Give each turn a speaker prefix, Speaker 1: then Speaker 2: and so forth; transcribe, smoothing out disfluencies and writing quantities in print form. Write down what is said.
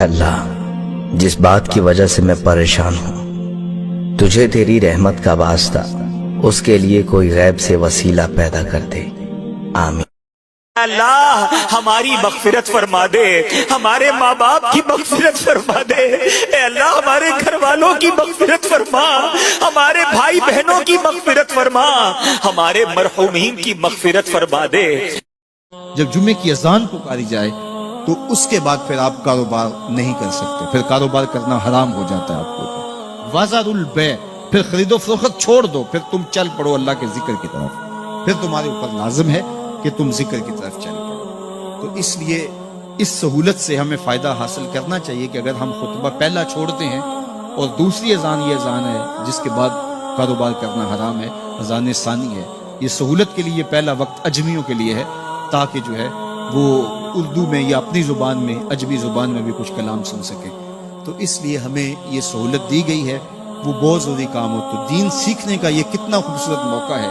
Speaker 1: اللہ، جس بات کی وجہ سے میں پریشان ہوں، تجھے تیری رحمت کا واسطہ اس کے لیے کوئی غیب سے وسیلہ پیدا کر دے، آمین۔
Speaker 2: اللہ ہماری مغفرت فرما دے، ہمارے ماں باپ کی مغفرت فرما دے، اے اللہ ہمارے گھر والوں کی مغفرت فرما، ہمارے بھائی بہنوں کی مغفرت فرما، ہمارے مرحومین کی مغفرت فرما دے۔
Speaker 3: جب جمعے کی اذان پکاری جائے تو اس کے بعد پھر آپ کاروبار نہیں کر سکتے، پھر کاروبار کرنا حرام ہو جاتا ہے آپ کو۔ وازار البیع، پھر خرید و فروخت چھوڑ دو، پھر تم چل پڑو اللہ کے ذکر کی طرف، پھر تمہارے اوپر لازم ہے کہ تم ذکر کی طرف چل پڑو۔ تو اس لیے اس سہولت سے ہمیں فائدہ حاصل کرنا چاہیے کہ اگر ہم خطبہ پہلا چھوڑتے ہیں اور دوسری اذان یہ اذان ہے جس کے بعد کاروبار کرنا حرام ہے، اذان ثانی ہے، یہ سہولت کے لیے پہلا وقت اجمیوں کے لیے ہے تاکہ جو ہے وہ اردو میں یا اپنی زبان میں اجمی زبان میں بھی کچھ کلام سن سکے۔ تو اس لیے ہمیں یہ سہولت دی گئی ہے، وہ بہت ضروری کام ہو۔ تو دین سیکھنے کا یہ کتنا خوبصورت موقع ہے